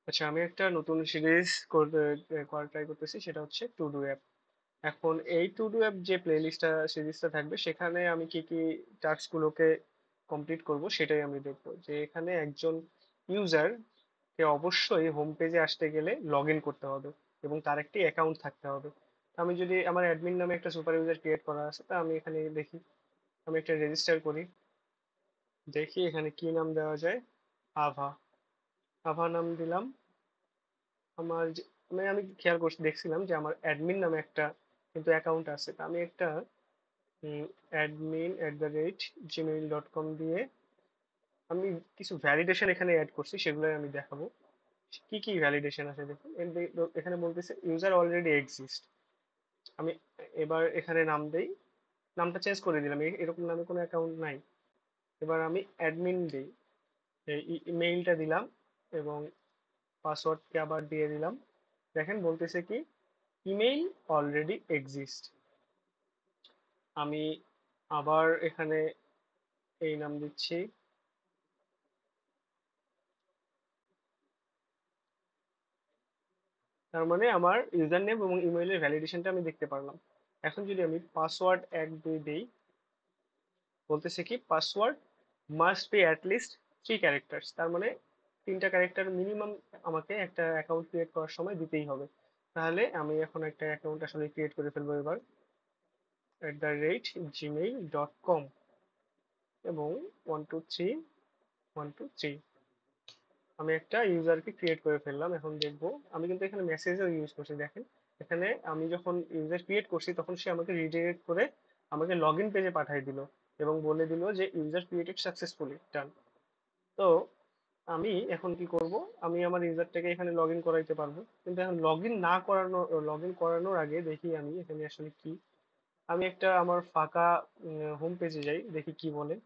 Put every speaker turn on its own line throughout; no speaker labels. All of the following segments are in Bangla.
আচ্ছা, আমি একটা নতুন সিরিজ করার ট্রাই করতেছি, সেটা হচ্ছে টু ডু অ্যাপ। এখন এই টু ডু অ্যাপ যে প্লেলিস্টটা সিরিজটা থাকবে, সেখানে আমি কি কি টাস্ক গুলোকে কমপ্লিট করব সেটাই আমি দেখবো। যে এখানে একজন ইউজার কে অবশ্যই হোম পেজে আসতে গেলে লগ ইন করতে হবে এবং তার একটি অ্যাকাউন্ট থাকতে হবে। আমি যদি আমার অ্যাডমিন নামে একটা সুপার ইউজার ক্রিয়েট করা আছে, তা আমি এখানে দেখি, আমি একটা রেজিস্টার করি, দেখি এখানে কি নাম দেওয়া যায়। আভা। আভা নাম দিলাম। আমার আমি খেয়াল করছি, দেখছিলাম যে আমার অ্যাডমিন নামে একটা কিন্তু অ্যাকাউন্ট আছে, তা আমি একটা admin@gmail.com দিয়ে আমি কিছু ভ্যালিডেশন এখানে অ্যাড করছি, সেগুলোই আমি দেখাবো। কি কি ভ্যালিডেশন আছে দেখুন। এখানে বলতেছে ইউজার অলরেডি এক্সিস্ট। আমি এবার এখানে নাম দেই, নামটা চেঞ্জ করে দিলাম, এরকম নামে কোনো অ্যাকাউন্ট নাই। এবার আমি অ্যাডমিন দিই, ইমেইলটা দিলাম এবং পাসওয়ার্ডকে আবার দিয়ে দিলাম। দেখেন বলতেছে কি, ইমেইল অলরেডি এক্সিস্ট। আমি আবার এখানে এই নাম দিচ্ছি। তার মানে আমার ইউজার নেম এবং ইমেইলের ভ্যালিডেশনটা আমি দেখতে পারলাম। এখন যদি আমি পাসওয়ার্ড 1 2 দিই, বলতেছে কি password must be at least 3 characters. তার মানে 3টা ক্যারেক্টার মিনিমাম আমাকে একটা অ্যাকাউন্ট ক্রিয়েট করার সময় দিতেই হবে। তাহলে আমি এখন একটা অ্যাকাউন্ট আসলে ক্রিয়েট করে ফেলবো এবার, @gmail.com এবং 1 2 3 1 2 3 আমি একটা ইউজারকে ক্রিয়েট করে ফেললাম। এখন দেখবো, আমি কিন্তু এখানে মেসেজও ইউজ করছি, দেখেন এখানে আমি যখন ইউজার ক্রিয়েট করছি তখন সে আমাকে রিডিরেক্ট করে আমাকে লগ ইন পেজে পাঠিয়ে দিল এবং বলে দিল যে ইউজার ক্রিয়েটেড সাকসেসফুলি ডান। তো আমি এখন কি করব, আমি আমার ইউজারটাকে এখানে লগ ইন করাইতে পারবো, কিন্তু এখন লগ ইন করানোর আগে দেখি আমি এখানে আসলে কি। আমি একটা আমার ফাঁকা হোম পেজে যাই, দেখি কি বলে।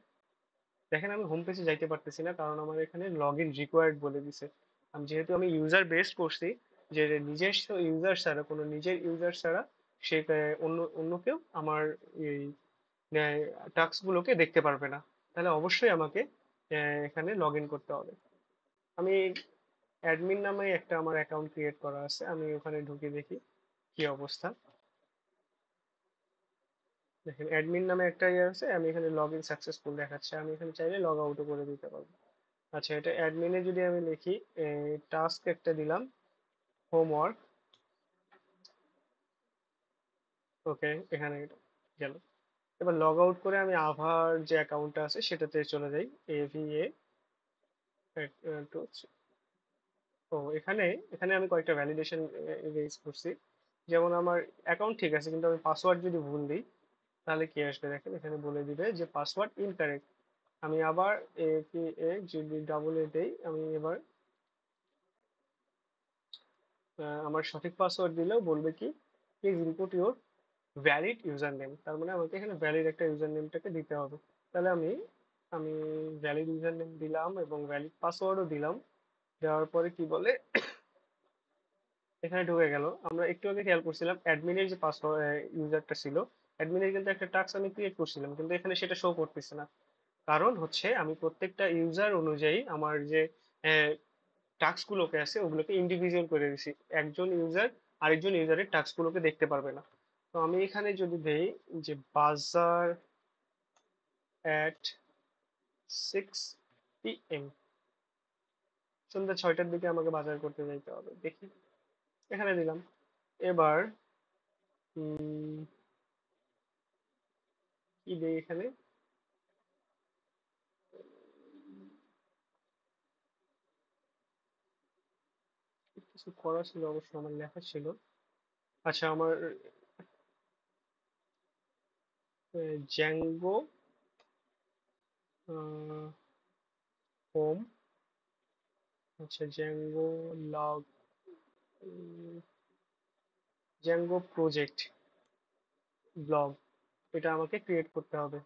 দেখেন আমি হোম পেজে যাইতে পারতেছি না, কারণ আমার এখানে লগ ইন রিকোয়ার্ড বলে দিছে। যেহেতু আমি ইউজার বেস করছি, যে নিজস্ব ইউজার ছাড়া, কোনো নিজের ইউজার ছাড়া সে অন্য অন্য কেউ আমার এই টাস্ক গুলোকে দেখতে পারবে না। তাহলে অবশ্যই আমাকে এখানে লগ ইন করতে হবে। আমি অ্যাডমিন নামে একটা আমার অ্যাকাউন্ট ক্রিয়েট করা আছে, আমি ওখানে ঢুকে দেখি কি অবস্থা। দেখেন অ্যাডমিন নামে একটা ইয়ে আছে, আমি এখানে লগ ইন সাকসেসফুল দেখাচ্ছে, আমি এখানে চাইলে লগ আউটও করে দিতে পারবো। আচ্ছা, এটা অ্যাডমিনে যদি আমি লিখি, টাস্ক একটা দিলাম, হোমওয়ার্ক। ওকে, এখানে এটা গেল। এবার লগ আউট করে আমি আভার যে অ্যাকাউন্টটা আছে সেটাতে চলে যাই, AVA টু। ও এখানে এখানে আমি কয়েকটা ভ্যালিডেশন রেজ করছি। যেমন আমার অ্যাকাউন্ট ঠিক আছে, কিন্তু আমি পাসওয়ার্ড যদি ভুল দিই তাহলে কি আসবে, দেখেন এখানে বলে দিবে যে পাসওয়ার্ড ইনকারেক্ট। আমি আবার APA যদি ডাবল এ দেই, আমি এবার আমার সঠিক পাসওয়ার্ড দিলেও বলবে কি, please input your valid user name. তার মানে আমাকে এখানে ভ্যালিড একটা ইউজার নেমটাকে দিতে হবে। তাহলে আমি আমি ভ্যালিড ইউজার নেম দিলাম এবং ভ্যালিড পাসওয়ার্ডও দিলাম। দেওয়ার পরে কি বলে, এখানে ঢুকে গেল। আমরা একটু আগে খেয়াল করছিলাম অ্যাডমিনের যে পাসওয়ার্ড ইউজারটা ছিল, অ্যাডমিনের কিন্তু একটা টাস্ক আমি ক্রিয়েট করছিলাম, কিন্তু এখানে সেটা শো করতেছে না। কারণ হচ্ছে আমি প্রত্যেকটা ইউজার অনুযায়ী আমার যে টাস্ক গুলোকে আছে ওগুলোকে ইন্ডিভিজুয়াল করে দিছি। একজন ইউজার আরেকজন ইউজারের টাস্ক গুলোকে দেখতে পারবে না। তো আমি এখানে যদি দেই যে বাজার অ্যাট 6 PM, সন্ধ্যা 6টার দিকে আমাকে বাজার করতে যাইতে হবে, দেখি এখানে দিলাম। এবার উম, কি দেই এখানে, কিছু করা ছিল অবশ্য, আমার লেখা ছিল। আচ্ছা, আমার জ্যাঙ্গো হোম, আচ্ছা Zango log, Zango project blog, এটা আমাকে ক্রিয়েট করতে হবে।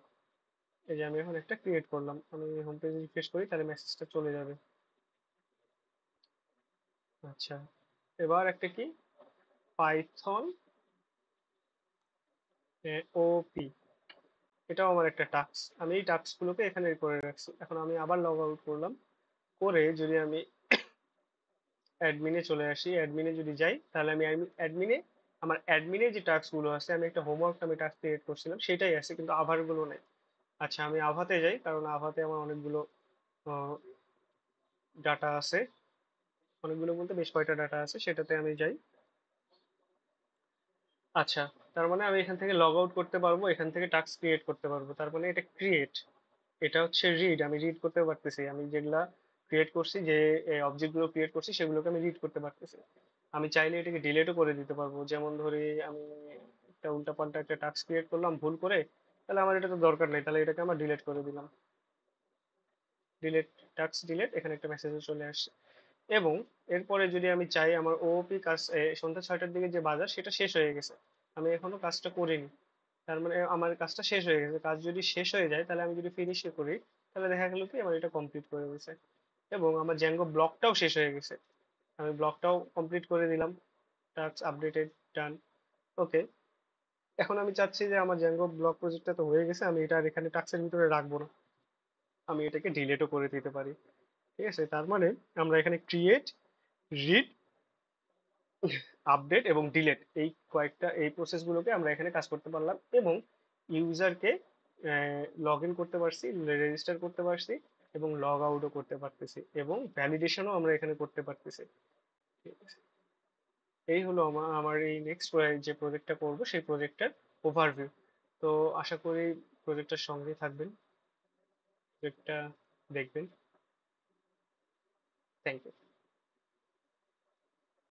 এই যে আমি এখন একটা ক্রিয়েট করলাম, আমি হোম পেজে রিফ্রেশ করি তাহলে মেসেজটা চলে যাবে। আচ্ছা, এবার একটা কি, পাইথন ওপি, এটাও আমার একটা টাস্ক। আমি এই টাস্ক গুলোকে এখানে করে রাখছি। এখন আমি আবার লগ আউট করলাম, করে যদি আমি অ্যাডমিনে চলে আসি, অ্যাডমিনে যদি যাই তাহলে আমি অ্যাডমিনে আমার অ্যাডমিনে যে টাস্ক গুলো আছে, আমি একটা হোমওয়ার্ক আমি টাস্ক ক্রিয়েট করছিলাম সেটাই আছে, কিন্তু আভার গুলো নেই। আচ্ছা, আমি আভাতে যাই, কারণ আভাতে আমার অনেকগুলো ডাটা আছে। অনেকগুলো বলতে বেশ কয়টা ডাটা আছে, সেটাতে আমি যাই। আচ্ছা, তার মানে আমি এখান থেকে লগ আউট করতে পারবো, এখান থেকে টাস্ক ক্রিয়েট করতে পারবো। তার মানে এটা ক্রিয়েট, এটা হচ্ছে রিড। আমি রিড করতে পারতেছি, আমি যেগুলা ক্রিয়েট করছি, যে অবজেক্ট গুলো ক্রিয়েট করছি সেগুলোকে আমি রিড করতে পারতেছি। আমি চাইলে এটাকে ডিলেটও করে দিতে পারবো। যেমন ধরি আমি একটা উল্টাপাল্টা একটা টাস্ক ক্রিয়েট করলাম ভুল করে, তাহলে আমার এটা তো দরকার নেই, তাহলে এটাকে আমার ডিলিট করে দিলাম। ডিলেট, টাস্ক ডিলেট, এখানে একটা মেসেজও চলে আসছে। এবং এরপরে যদি আমি চাই, আমার ওওপি কাজ সন্ধ্যা 6টার দিকে যে বাজার সেটা শেষ হয়ে গেছে, আমি এখনো কাজটা করিনি। তার মানে আমার কাজটা শেষ হয়ে গেছে। কাজ যদি শেষ হয়ে যায়, তাহলে আমি যদি ফিনিশে করি, তাহলে দেখা গেল কি আমার এটা কমপ্লিট করে গেছে। এবং আমার জ্যাঙ্গো ব্লকটাও শেষ হয়ে গেছে, আমি ব্লকটাও কমপ্লিট করে দিলাম। টাস্ক আপডেটেড, ডান। ওকে, এখন আমি চাচ্ছি যে আমার জ্যাঙ্গো ব্লক প্রজেক্টটা তো হয়ে গেছে, আমি এটা আর এখানে টাস্কের ভিতরে রাখবো না, আমি এটাকে ডিলেটও করে দিতে পারি। ঠিক আছে, তার মানে আমরা এখানে ক্রিয়েট, রিড, আপডেট এবং ডিলেট, এই কয়েকটা এই প্রসেসগুলোকে আমরা এখানে কাজ করতে পারলাম। এবং ইউজারকে লগ ইন করতে পারছি, রেজিস্টার করতে পারছি, এবং লগ আউটও করতে পারতেছি, এবং ভ্যালিডেশনও আমরা এখানে করতে পারতেছি। ঠিক আছে, এই হলো আমার আমার এই নেক্সট যে প্রজেক্টটা করব সেই প্রজেক্টটার ওভারভিউ। তো আশা করি প্রজেক্টটার সঙ্গে থাকবেন, প্রজেক্টটা দেখবেন। Thank you.